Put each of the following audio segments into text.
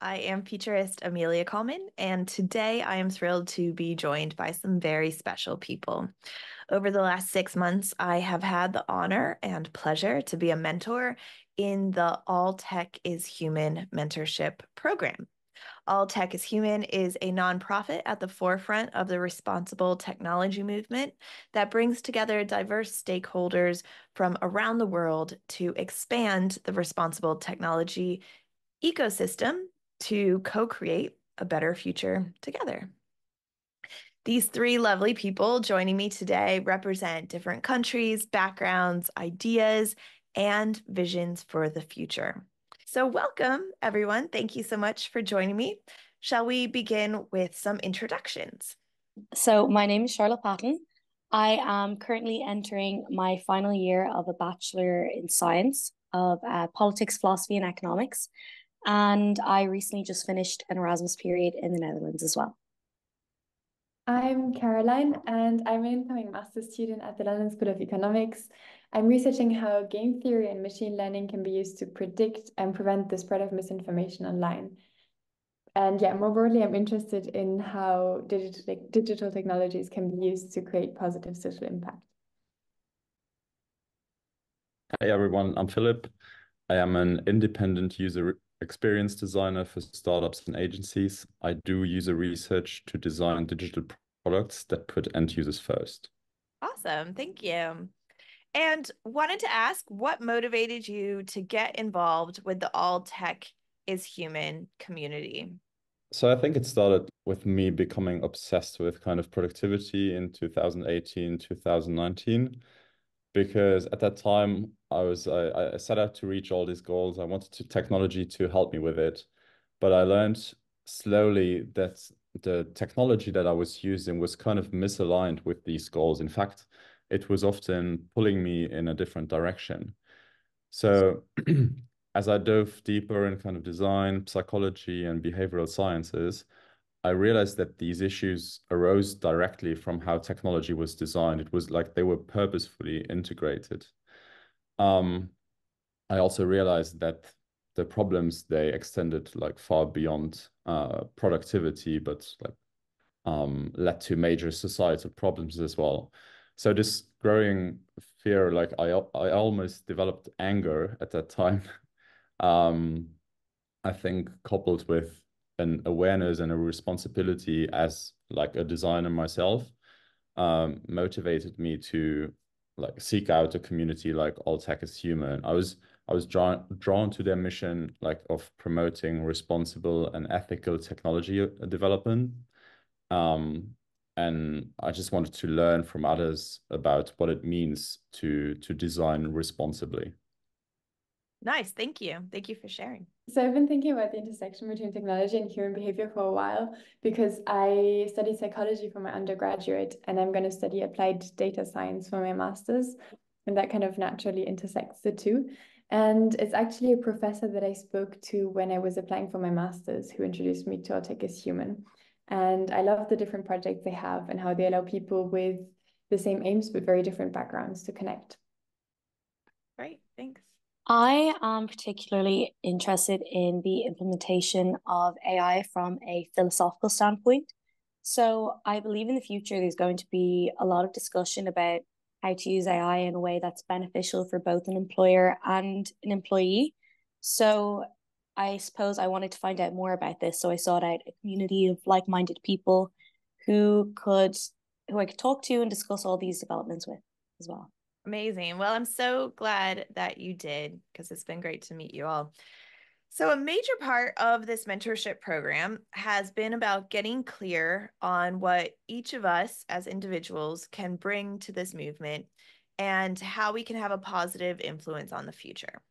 I am Futurist Amelia Kallman, and today I am thrilled to be joined by some very special people. Over the last 6 months, I have had the honor and pleasure to be a mentor in the All Tech is Human mentorship program. All Tech is Human is a nonprofit at the forefront of the responsible technology movement that brings together diverse stakeholders from around the world to expand the responsible technology ecosystem to co-create a better future together. These three lovely people joining me today represent different countries, backgrounds, ideas, and visions for the future. So welcome, everyone. Thank you so much for joining me. Shall we begin with some introductions? So my name is Charlotte Patten. I am currently entering my final year of a Bachelor in Science of Politics, Philosophy, and Economics. And I recently just finished an Erasmus period in the Netherlands as well. I'm Caroline, and I'm an incoming master's student at the London School of Economics. I'm researching how game theory and machine learning can be used to predict and prevent the spread of misinformation online. And yeah, more broadly, I'm interested in how digital technologies can be used to create positive social impact. Hey everyone, I'm Philip. I am an independent user experience designer for startups and agencies. I do user research to design digital products that put end users first. Awesome. Thank you. And wanted to ask, what motivated you to get involved with the All Tech is Human community? So I think it started with me becoming obsessed with kind of productivity in 2018, 2019, because at that time I set out to reach all these goals. I wanted technology to help me with it, but I learned slowly that the technology that I was using was kind of misaligned with these goals. In fact, it was often pulling me in a different direction. So as I dove deeper in kind of design, psychology, and behavioral sciences, I realized that these issues arose directly from how technology was designed. It was like they were purposefully integrated. Um, I also realized that the problems they extended like far beyond productivity, but like led to major societal problems as well. So this growing fear, like I almost developed anger at that time. Um, I think coupled with an awareness and a responsibility as like a designer myself, motivated me to like seek out a community like All Tech is Human. I was drawn to their mission like of promoting responsible and ethical technology development. Um, and I just wanted to learn from others about what it means to design responsibly. Nice. Thank you. Thank you for sharing. So I've been thinking about the intersection between technology and human behavior for a while because I studied psychology for my undergraduate and I'm going to study applied data science for my master's. And that kind of naturally intersects the two. And it's actually a professor that I spoke to when I was applying for my master's who introduced me to All Tech is Human. And I love the different projects they have and how they allow people with the same aims but very different backgrounds to connect. Great. Thanks. I am particularly interested in the implementation of AI from a philosophical standpoint. So I believe in the future there's going to be a lot of discussion about how to use AI in a way that's beneficial for both an employer and an employee. So I suppose I wanted to find out more about this. So I sought out a community of like-minded people who could who I could talk to and discuss all these developments with as well. Amazing. Well, I'm so glad that you did because it's been great to meet you all. So, a major part of this mentorship program has been about getting clear on what each of us as individuals can bring to this movement and how we can have a positive influence on the future.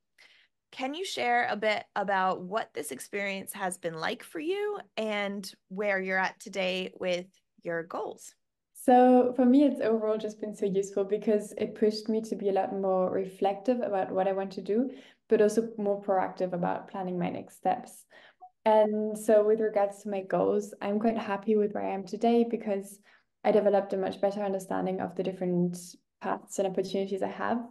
Can you share a bit about what this experience has been like for you and where you're at today with your goals? So for me, it's overall just been so useful because it pushed me to be a lot more reflective about what I want to do, but also more proactive about planning my next steps. And so with regards to my goals, I'm quite happy with where I am today because I developed a much better understanding of the different paths and opportunities I have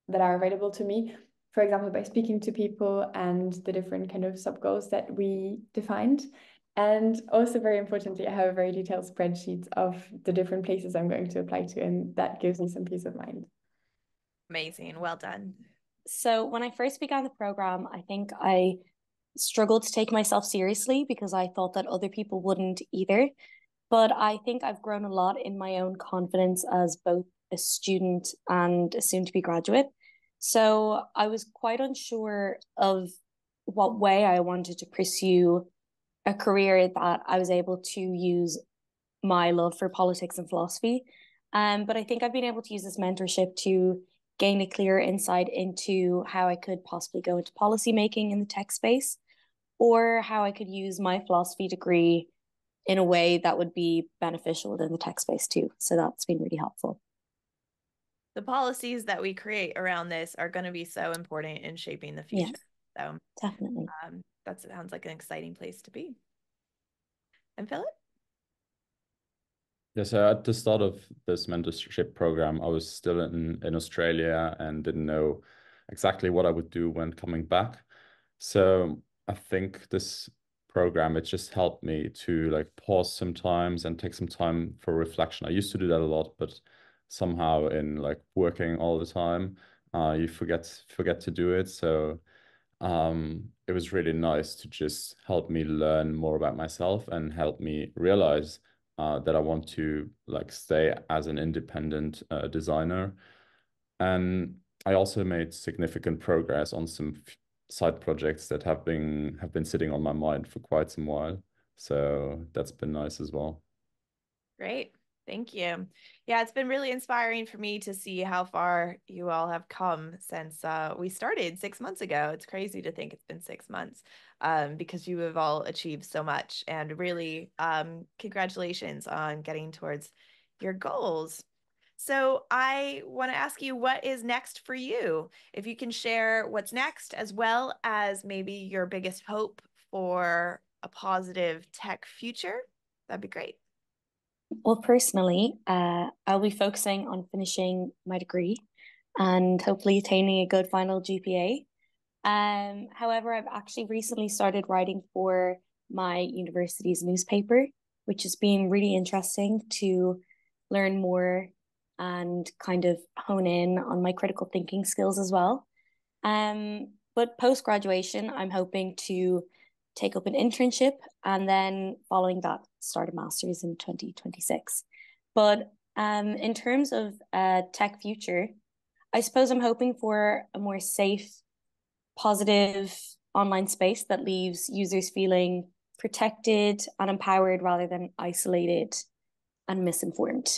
that are available to me for example, by speaking to people and the different kind of sub goals that we defined. And also, very importantly, I have a very detailed spreadsheet of the different places I'm going to apply to, and that gives me some peace of mind. Amazing. Well done. So when I first began the program, I think I struggled to take myself seriously because I thought that other people wouldn't either. But I think I've grown a lot in my own confidence as both a student and a soon to be graduate. So I was quite unsure of what way I wanted to pursue a career that I was able to use my love for politics and philosophy. But I think I've been able to use this mentorship to gain a clearer insight into how I could possibly go into policy making in the tech space, or how I could use my philosophy degree in a way that would be beneficial within the tech space too. So that's been really helpful. The policies that we create around this are going to be so important in shaping the future. Yes, so definitely. That sounds like an exciting place to be. And Philip? Yeah, so at the start of this mentorship program, I was still in Australia and didn't know exactly what I would do when coming back. So I think this program, it just helped me to like pause sometimes and take some time for reflection. I used to do that a lot, but somehow in like working all the time, you forget to do it. So it was really nice to just help me learn more about myself and help me realize that I want to like stay as an independent designer. And I also made significant progress on some side projects that have been sitting on my mind for quite some while. So that's been nice as well. Great. Thank you. Yeah, it's been really inspiring for me to see how far you all have come since we started 6 months ago. It's crazy to think it's been 6 months because you have all achieved so much. And really, congratulations on getting towards your goals. So I want to ask you, what is next for you? If you can share what's next, as well as maybe your biggest hope for a positive tech future, that'd be great. Well, personally, I'll be focusing on finishing my degree and hopefully attaining a good final GPA. However, I've actually recently started writing for my university's newspaper, which has been really interesting to learn more and kind of hone in on my critical thinking skills as well. But post graduation, I'm hoping to take up an internship and then following that, start a master's in 2026. But in terms of tech future, I suppose I'm hoping for a more safe, positive online space that leaves users feeling protected and empowered rather than isolated and misinformed.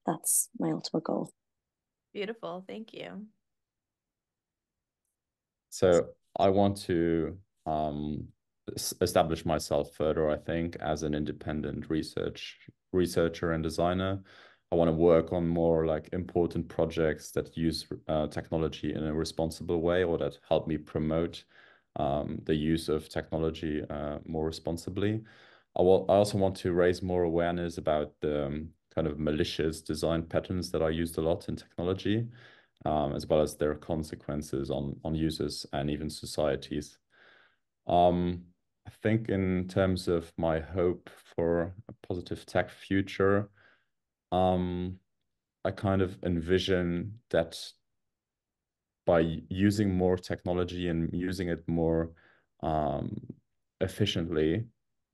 That's my ultimate goal. Beautiful. Thank you. So I want to establish myself further, I think, as an independent researcher and designer. I want to work on more like important projects that use technology in a responsible way or that help me promote the use of technology more responsibly. I also want to raise more awareness about the kind of malicious design patterns that are used a lot in technology, as well as their consequences on users and even societies. I think in terms of my hope for a positive tech future, I kind of envision that by using more technology and using it more efficiently,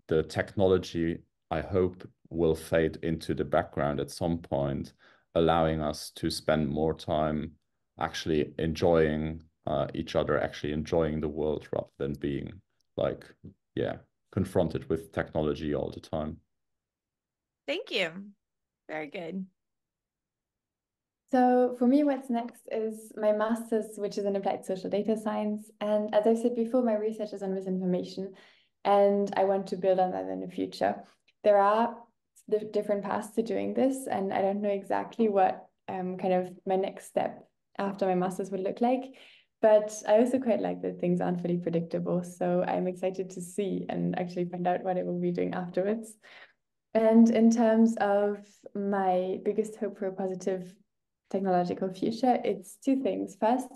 the technology, I hope, will fade into the background at some point, allowing us to spend more time actually enjoying each other, actually enjoying the world rather than being like, yeah, confronted with technology all the time. Thank you. Very good. So for me, what's next is my master's, which is in applied social data science. And as I said before, my research is on misinformation, and I want to build on that in the future. There are different paths to doing this, and I don't know exactly what kind of my next step after my master's would look like. But I also quite like that things aren't fully predictable. So I'm excited to see and actually find out what I will be doing afterwards. And in terms of my biggest hope for a positive technological future, it's two things. First,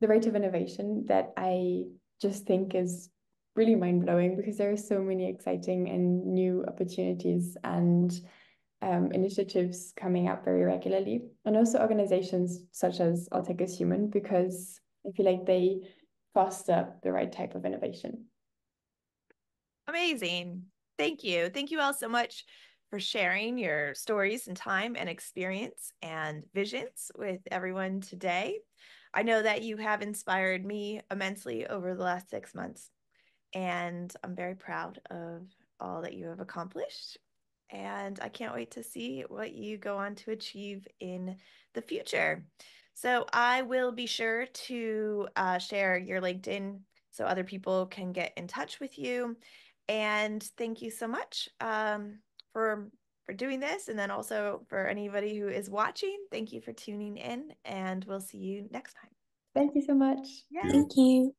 the rate of innovation that I just think is really mind-blowing, because there are so many exciting and new opportunities and initiatives coming up very regularly. And also organizations such as All Tech is Human, because I feel like they foster the right type of innovation. Amazing. Thank you. Thank you all so much for sharing your stories and time and experience and visions with everyone today. I know that you have inspired me immensely over the last 6 months, and I'm very proud of all that you have accomplished. And I can't wait to see what you go on to achieve in the future. So I will be sure to share your LinkedIn so other people can get in touch with you. And thank you so much for doing this. And then also for anybody who is watching, thank you for tuning in, and we'll see you next time. Thank you so much. Yay. Thank you.